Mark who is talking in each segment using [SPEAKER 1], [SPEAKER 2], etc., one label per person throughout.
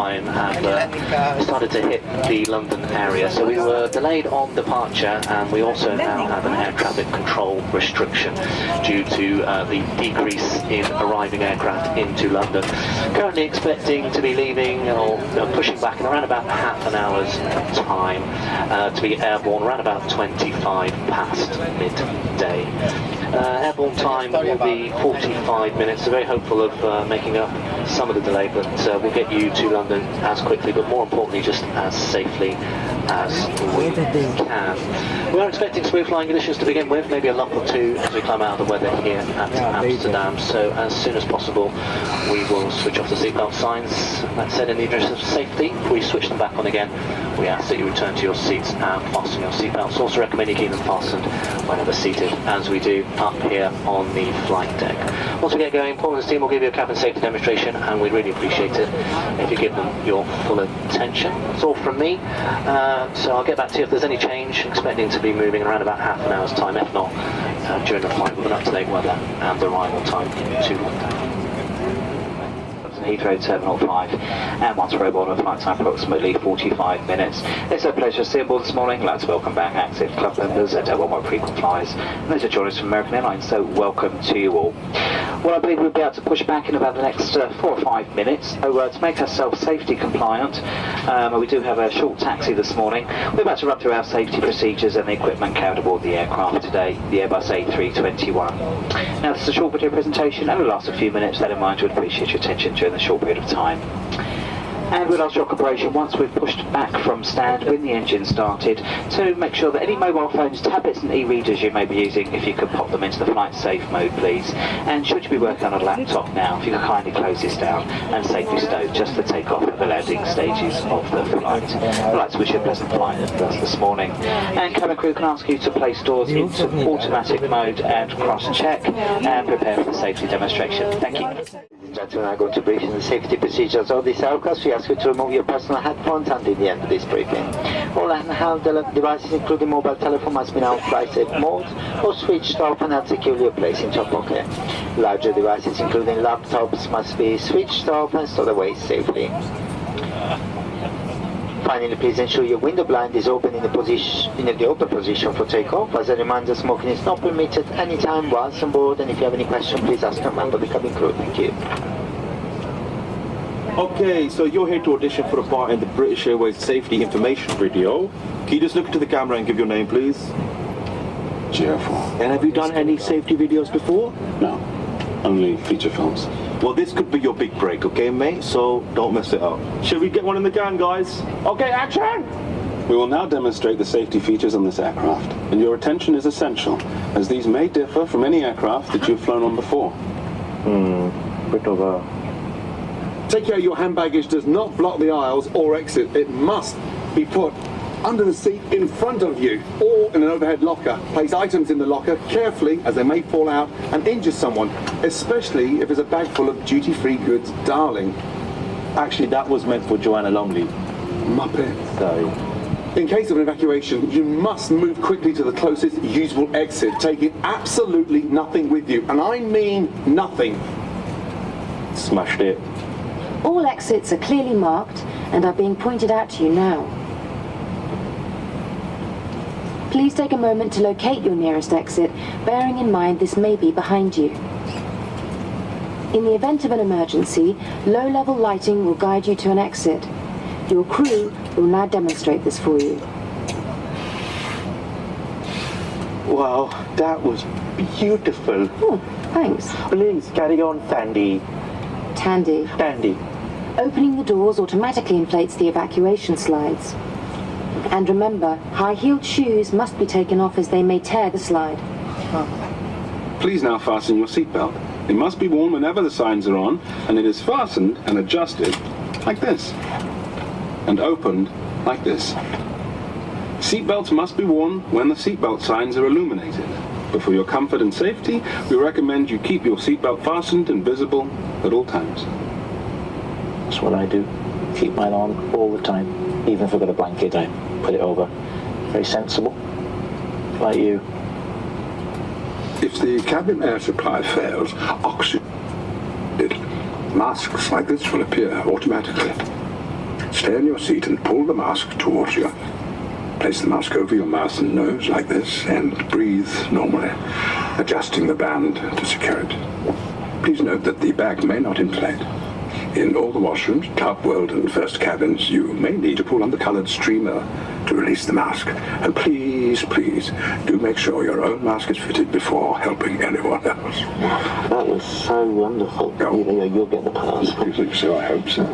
[SPEAKER 1] Orion have started to hit the London area. So we were delayed on departure, and we also now have an air traffic control restriction due to the decrease in arriving aircraft into London. Currently expecting to be leaving or pushing back in around about half an hour's time to be airborne around about 25 past midday. Airborne time will be 45 minutes, so very hopeful of making up some of the delay, but we'll get you to London as quickly, but more importantly just as safely as we can. We are expecting smooth flying conditions to begin with, maybe a lump or two as we climb out of the weather here at Amsterdam, so as soon as possible we will switch off the seatbelt signs. That said, in the interest of safety, if we switch them back on again, we ask that you return to your seats and fasten your seatbelts. Also recommend you keep them fastened whenever seated, as we do up here on the flight deck. Once we get going, Paul and his team will give you a cabin safety demonstration, and we'd really appreciate it if you give them your full attention. That's all from me, so I'll get back to you if there's any change. Expecting to be moving around about half an hour's time, if not during the flight with an up-to-date weather and arrival time to London.
[SPEAKER 2] Heathrow Terminal 5 and once we're aboard a flight time approximately 45 minutes. It's a pleasure to see you aboard this morning. Let's welcome back active club members and one more frequent flyers. And those are joining us from American Airlines, so welcome to you all. Well, I believe we'll be able to push back in about the next 4 or 5 minutes. So to make ourselves safety compliant, we do have a short taxi this morning. We're about to run through our safety procedures and the equipment carried aboard the aircraft today, the Airbus A321. Now, this is a short video presentation and will last a few minutes. That in mind, we'd appreciate your attention during the short period of time. And we'll ask your cooperation once we've pushed back from stand when the engine started to make sure that any mobile phones, tablets and e-readers you may be using, if you could pop them into the flight safe mode please. And should you be working on a laptop now, if you could kindly close this down and safely stow just to take off at the landing stages of the flight. I'd like to wish you a pleasant flight with us this morning. And cabin crew can ask you to place doors into automatic mode and cross-check and prepare for the safety demonstration. Thank you.
[SPEAKER 3] Gentlemen, I'm going to brief you the safety procedures of this aircraft. We ask you to remove your personal headphones until the end of this briefing. All handheld devices, including mobile telephone, must be now in flight safe mode or switched off and securely placed into a pocket. Larger devices, including laptops, must be switched off and stored away safely. Finally, please ensure your window blind is open in the open position for takeoff. As a reminder, smoking is not permitted anytime whilst on board, and if you have any questions, please ask a member of the cabin crew. Thank you.
[SPEAKER 4] Okay, so you're here to audition for a part in the British Airways safety information video. Can you just look into the camera and give your name, please?
[SPEAKER 5] Cheerful.
[SPEAKER 4] And have you done any safety videos before?
[SPEAKER 5] No, only feature films.
[SPEAKER 4] Well, this could be your big break, okay, mate? So don't mess it up. Shall we get one in the can, guys? Okay, action!
[SPEAKER 5] We will now demonstrate the safety features on this aircraft, and your attention is essential, as these may differ from any aircraft that you've flown on before.
[SPEAKER 4] Bit of a...
[SPEAKER 6] Take care your hand baggage does not block the aisles or exit. It must be put under the seat in front of you or in an overhead locker. Place items in the locker carefully as they may fall out and injure someone, especially if it's a bag full of duty-free goods, darling.
[SPEAKER 4] Actually, that was meant for Joanna Lumley.
[SPEAKER 6] Muppet.
[SPEAKER 4] Sorry.
[SPEAKER 6] In case of an evacuation, you must move quickly to the closest usable exit, taking absolutely nothing with you. And I mean nothing.
[SPEAKER 4] Smashed it.
[SPEAKER 7] All exits are clearly marked and are being pointed out to you now. Please take a moment to locate your nearest exit, bearing in mind this may be behind you. In the event of an emergency, low-level lighting will guide you to an exit. Your crew will now demonstrate this for you.
[SPEAKER 4] Wow, that was beautiful.
[SPEAKER 7] Oh, thanks.
[SPEAKER 4] Please carry on, Tandy.
[SPEAKER 7] Tandy. Opening the doors automatically inflates the evacuation slides. And remember, high-heeled shoes must be taken off as they may tear the slide.
[SPEAKER 5] Please now fasten your seatbelt. It must be worn whenever the signs are on, and it is fastened and adjusted like this, and opened like this. Seatbelts must be worn when the seatbelt signs are illuminated. But for your comfort and safety, we recommend you keep your seatbelt fastened and visible at all times.
[SPEAKER 2] That's what I do. Keep mine on all the time. Even if I've got a blanket, I put it over. Very sensible. Like you.
[SPEAKER 6] If the cabin air supply fails, oxygen. Masks like this will appear automatically.
[SPEAKER 5] Stay in your seat and pull the mask towards you. Place the mask over your mouth and nose like this and breathe normally, adjusting the band to secure it. Please note that the bag may not inflate. In all the washrooms, Club World and First cabins, you may need to pull on the coloured streamer to release the mask. And please, please, do make sure your own mask is fitted before helping anyone else.
[SPEAKER 3] That was so wonderful.
[SPEAKER 5] Oh.
[SPEAKER 3] You'll get the pass.
[SPEAKER 5] You think so? I hope so.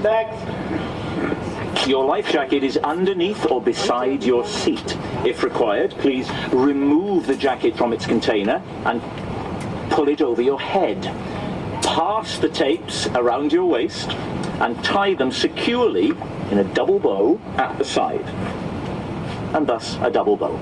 [SPEAKER 2] Your life jacket is underneath or beside your seat. If required, please remove the jacket from its container and pull it over your head. Pass the tapes around your waist and tie them securely in a double bow at the side. And thus a double bow.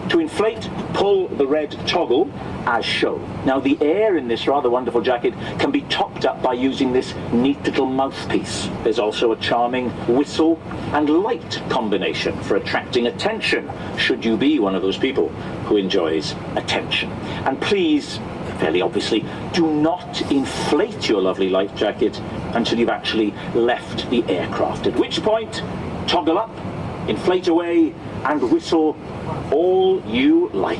[SPEAKER 2] To inflate, pull the red toggle as shown. Now the air in this rather wonderful jacket can be topped up by using this neat little mouthpiece. There's also a charming whistle and light combination for attracting attention, should you be one of those people who enjoys attention. And please, fairly obviously, do not inflate your lovely life jacket until you've actually left the aircraft, at which point toggle up, inflate away, and whistle all you like.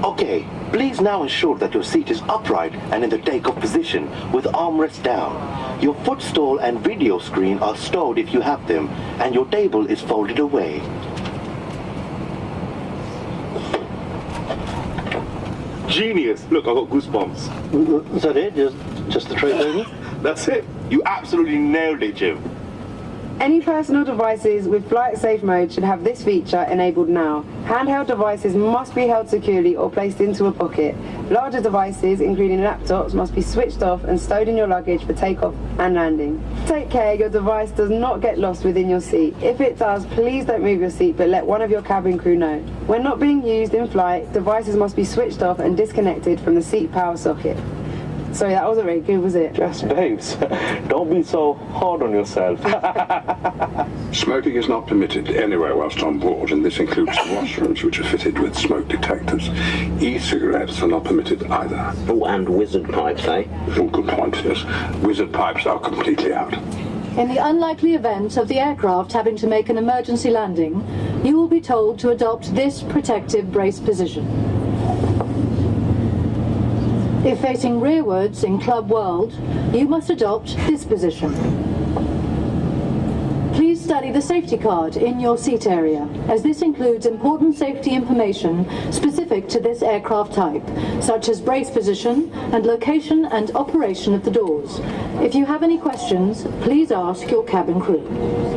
[SPEAKER 8] Okay, please now ensure that your seat is upright and in the takeoff position with armrest down. Your footstool and video screen are stowed if you have them, and your table is folded away.
[SPEAKER 4] Genius! Look, I got goosebumps.
[SPEAKER 3] Is that it? Just the truth, baby?
[SPEAKER 4] That's it. You absolutely nailed it, Jim.
[SPEAKER 9] Any personal devices with flight safe mode should have this feature enabled now. Handheld devices must be held securely or placed into a pocket. Larger devices, including laptops, must be switched off and stowed in your luggage for takeoff and landing. Take care your device does not get lost within your seat. If it does, please don't move your seat, but let one of your cabin crew know. When not being used in flight, devices must be switched off and disconnected from the seat power socket. Sorry, that wasn't very good, was it?
[SPEAKER 4] Yes, babes. Don't be so hard on yourself.
[SPEAKER 5] Smoking is not permitted anywhere whilst on board, and this includes the washrooms, which are fitted with smoke detectors. E-cigarettes are not permitted either.
[SPEAKER 3] Oh, and wizard pipes, eh?
[SPEAKER 5] Oh, good point, yes. Wizard pipes are completely out.
[SPEAKER 10] In the unlikely event of the aircraft having to make an emergency landing, you will be told to adopt this protective brace position. If facing rearwards in Club World, you must adopt this position. Please study the safety card in your seat area, as this includes important safety information specific to this aircraft type, such as brace position and location and operation of the doors. If you have any questions, please ask your cabin crew.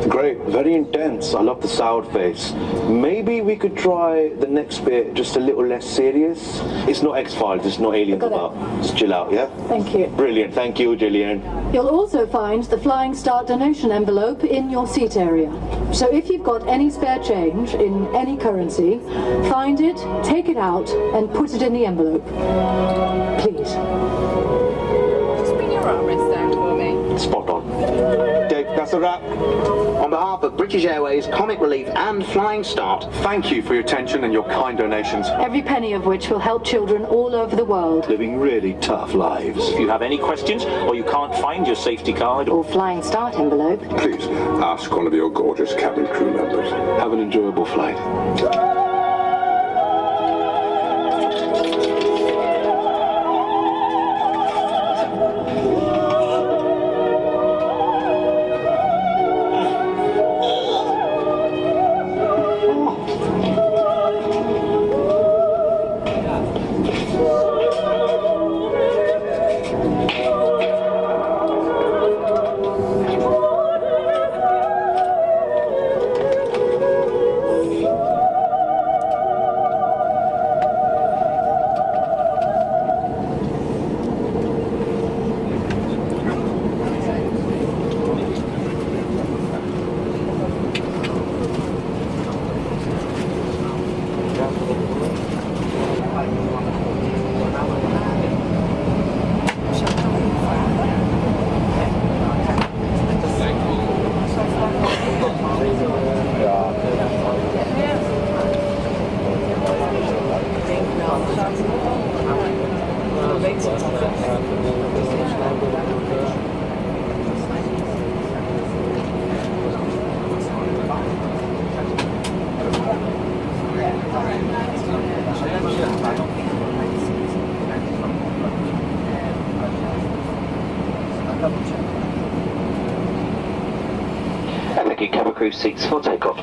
[SPEAKER 8] Great, very intense. I love the soured face. Maybe we could try the next bit just a little less serious. It's not X-Files, it's not Aliens about. Just chill out, yeah?
[SPEAKER 10] Thank you.
[SPEAKER 8] Brilliant, thank you, Gillian.
[SPEAKER 10] You'll also find the Flying Start donation envelope in your seat area. So if you've got any spare change in any currency, find it, take it out, and put it in the envelope. Please.
[SPEAKER 11] Just bring your armrest down for me.
[SPEAKER 8] Spot on. Dave, that's a wrap.
[SPEAKER 12] On behalf of British Airways, Comic Relief and Flying Start,
[SPEAKER 6] Thank you for your attention and your kind donations.
[SPEAKER 10] Every penny of which will help children all over the world.
[SPEAKER 8] Living really tough lives.
[SPEAKER 2] If you have any questions or you can't find your safety card
[SPEAKER 7] Or Flying Start envelope.
[SPEAKER 5] Please ask one of your gorgeous cabin crew members.
[SPEAKER 8] Have an enjoyable flight.
[SPEAKER 2] And thank you, cabin crew seats for takeoff.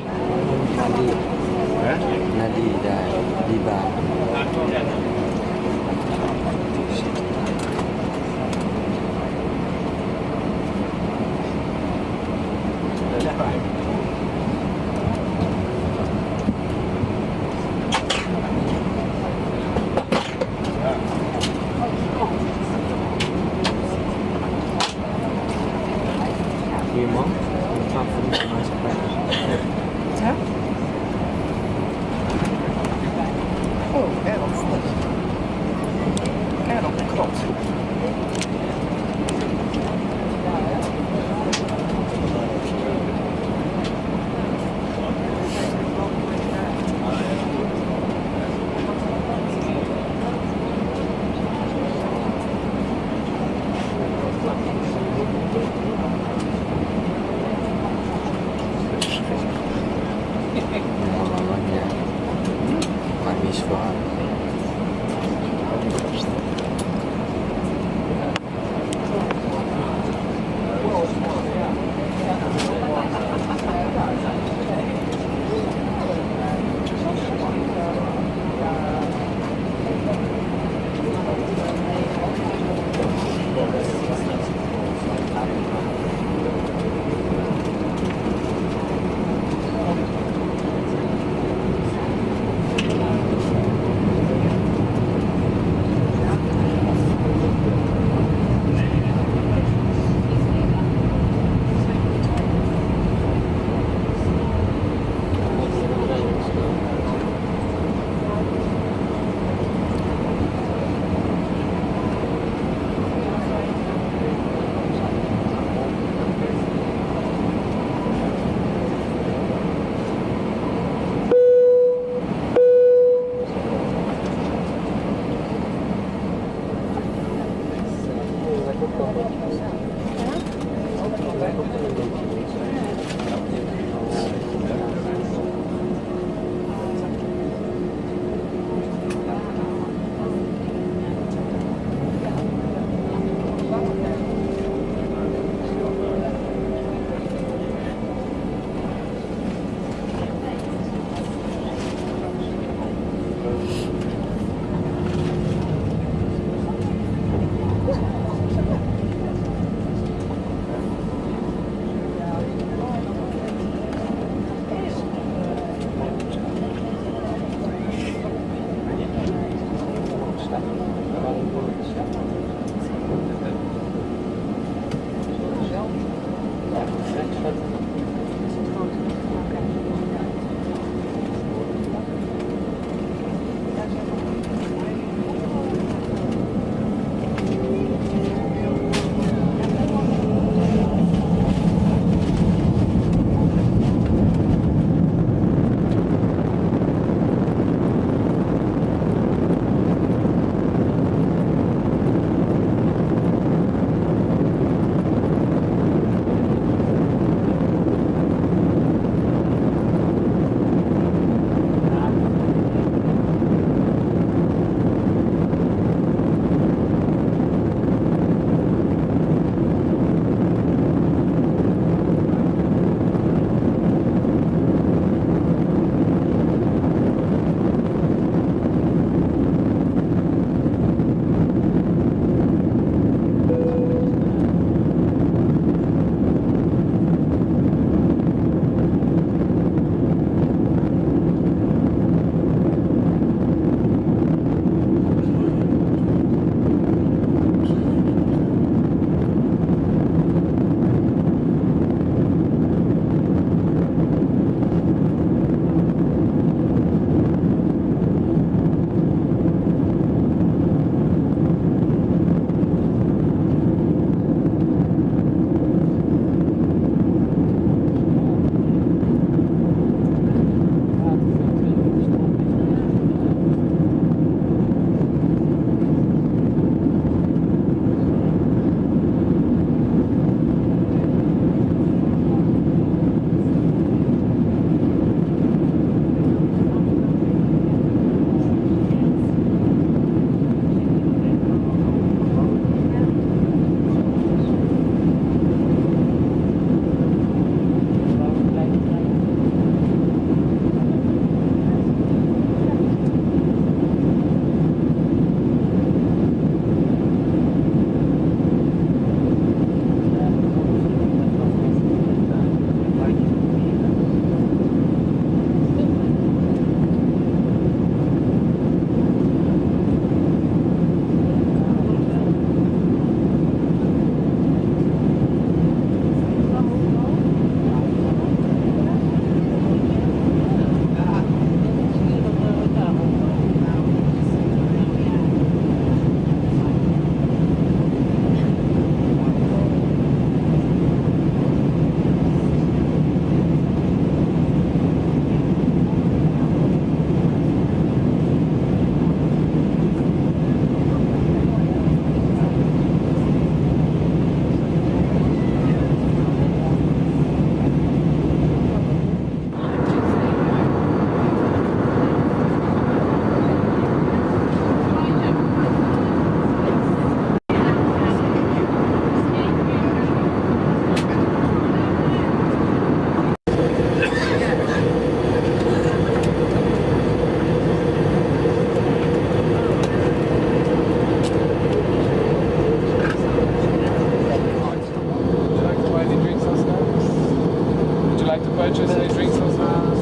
[SPEAKER 11] purchase any drinks with us?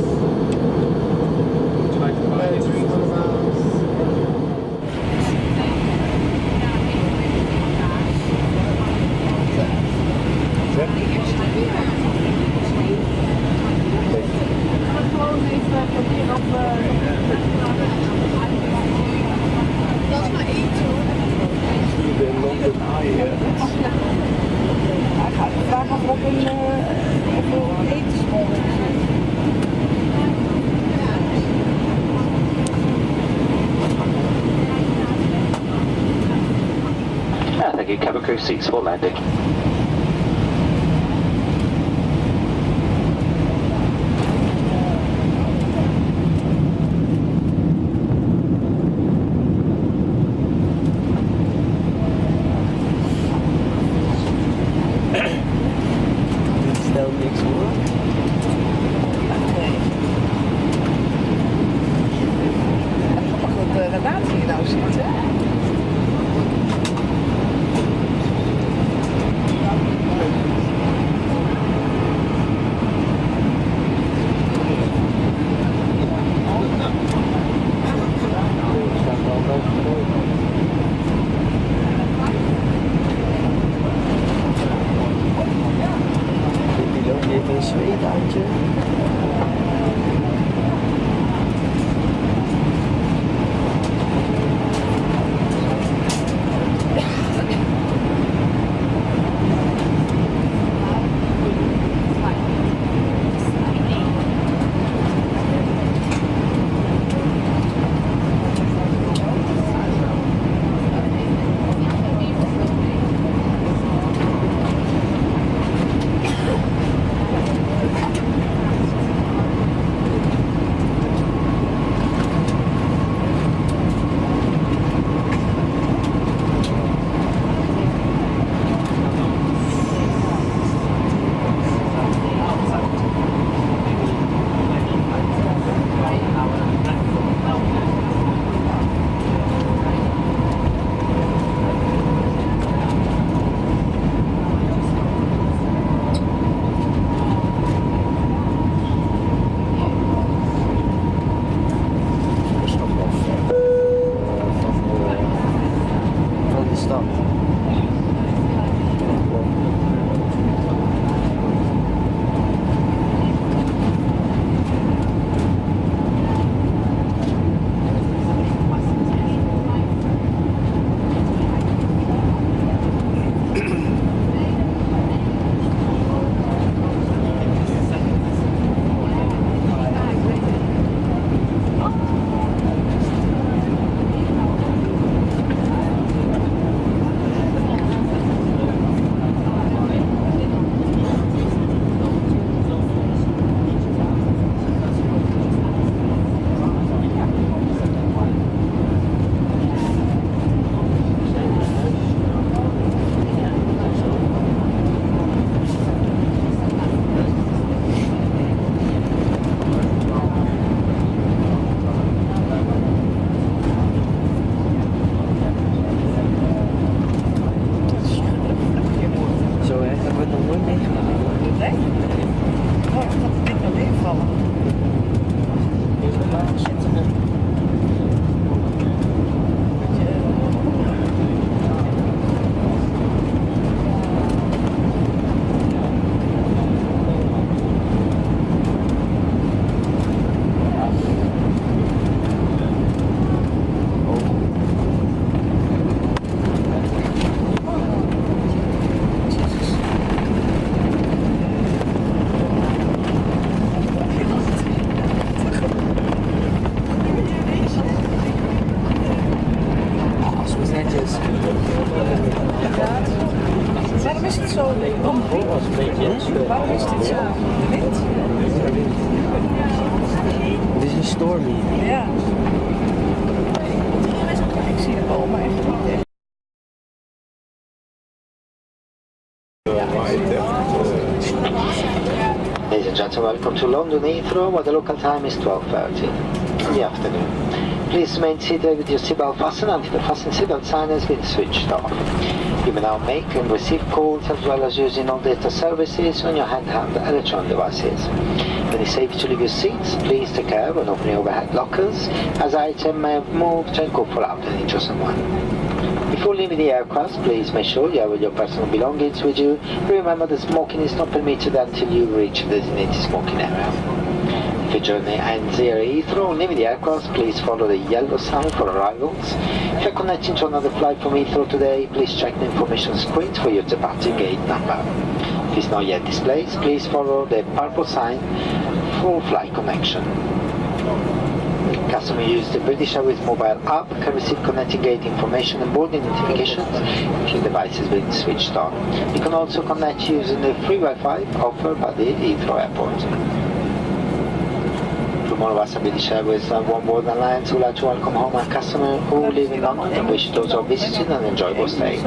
[SPEAKER 11] Would you like to buy any drinks with us?
[SPEAKER 2] Thank you. Cabin crew, seats for landing.
[SPEAKER 13] Stel niks hoor.
[SPEAKER 11] Wat de relatie nou ziet, hè?
[SPEAKER 13] Even een zweetuitje.
[SPEAKER 11] Waarom is het zo Waarom is dit zo? De wind?
[SPEAKER 13] Het is een storm hier.
[SPEAKER 11] Ja. Ik zie de bomen echt niet.
[SPEAKER 3] Ladies and gentlemen, welcome to London Heathrow, where the local time is 12:30 in the afternoon. Please remain seated with your seatbelt fastened until the fasten seatbelt sign has been switched off. You may now make and receive calls as well as using all data services on your handheld electronic devices. When it's safe to leave your seats, please take care when opening overhead lockers, as items may have moved and could fall out and injure someone. Before leaving the aircraft, please make sure you have all your personal belongings with you. Remember that smoking is not permitted until you reach the designated smoking area. If your journey ends here at Heathrow and leaving the aircraft, please follow the yellow sign for arrivals. If you're connecting to another flight from Heathrow today, please check the information screen for your departure gate number. If it's not yet displayed, please follow the purple sign for flight connection. Customers who use the British Airways mobile app can receive connecting gate information and boarding notifications if your device has been switched on. You can also connect using the free Wi-Fi offered by the Heathrow Airport. From all of us at British Airways and One World Alliance, we'd like to welcome home our customers who live in London and wish those who are visiting an enjoyable stay.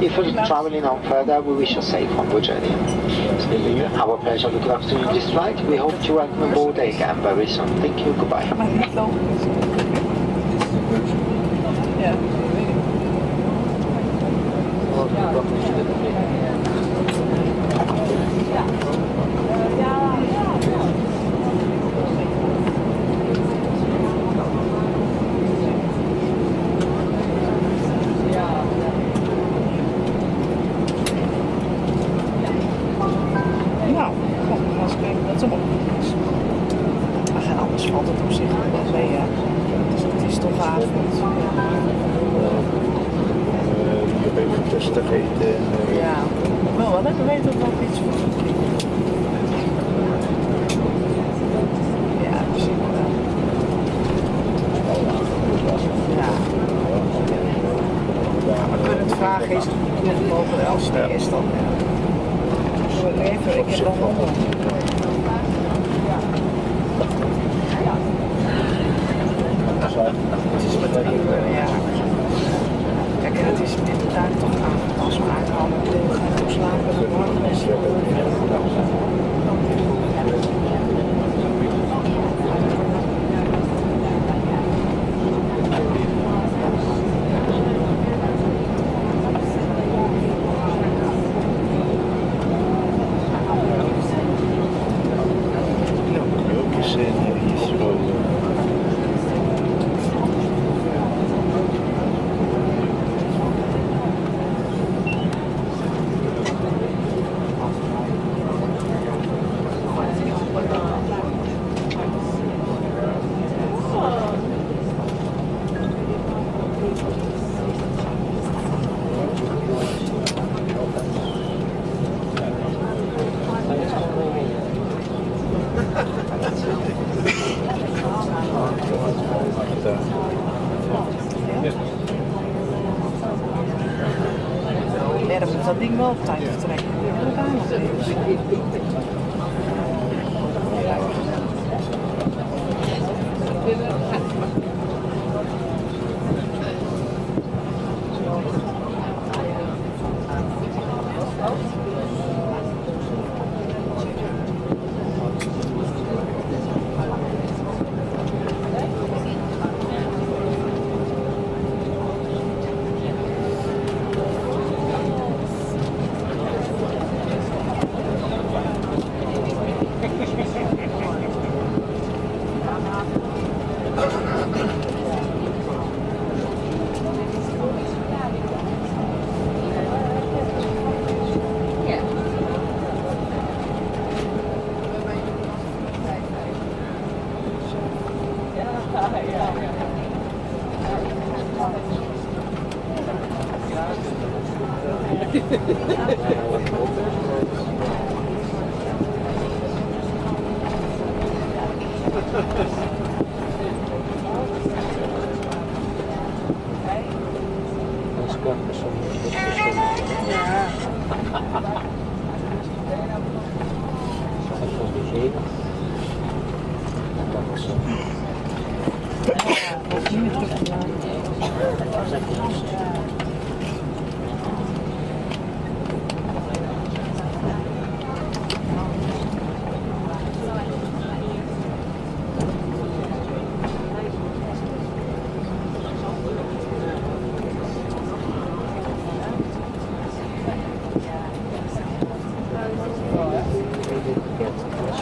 [SPEAKER 3] If you're travelling on further, we wish you a safe onward journey. It's been our pleasure looking after you in this flight. We hope to welcome aboard again very soon. Thank you. Goodbye.
[SPEAKER 14] Ja, dan moet dat ding wel op tijd vertrekken.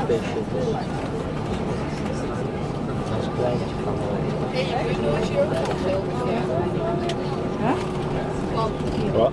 [SPEAKER 13] spaceship is. Dat is een kleintje van
[SPEAKER 4] Wat?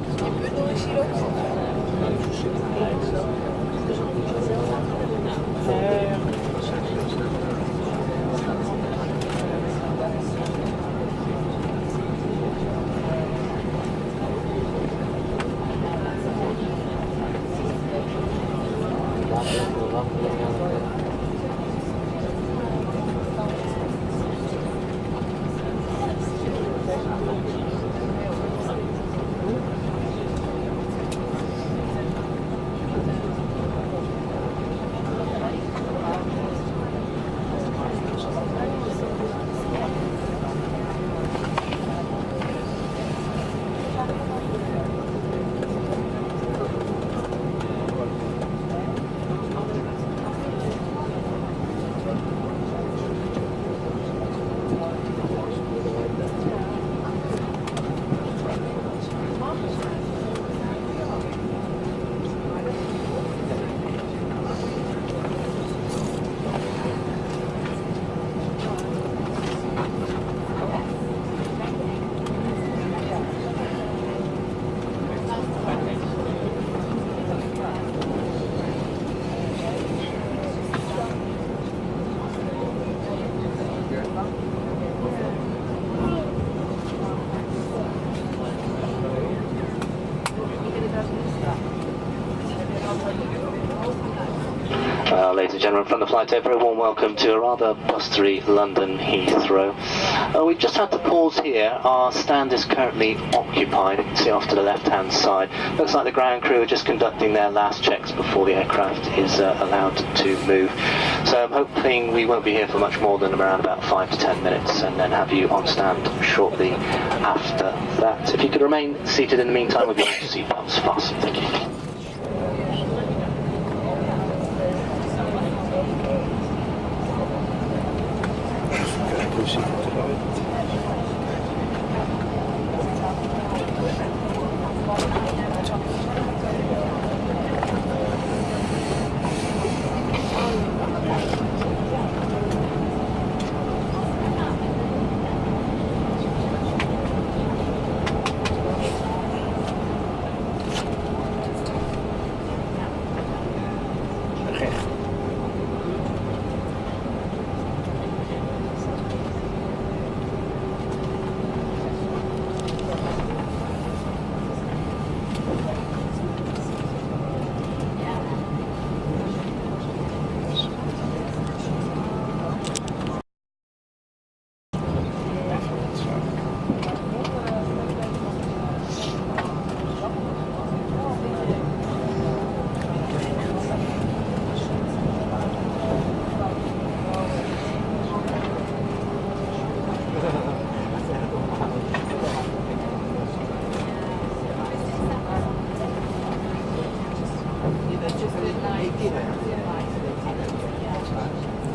[SPEAKER 1] Ladies and gentlemen, from the flight over, a warm welcome to a rather blustery London Heathrow. We've just had to pause here. Our stand is currently occupied. You can see off to the left-hand side. Looks like the ground crew are just conducting their last checks before the aircraft is allowed to move. So I'm hoping we won't be here for much more than around about 5 to 10 minutes, and then have you on stand shortly after that. If you could remain seated in the meantime with your seatbelts fastened. Thank you.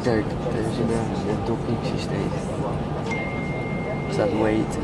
[SPEAKER 13] Kijk, daar is een dockingsysteem. Er staat wait.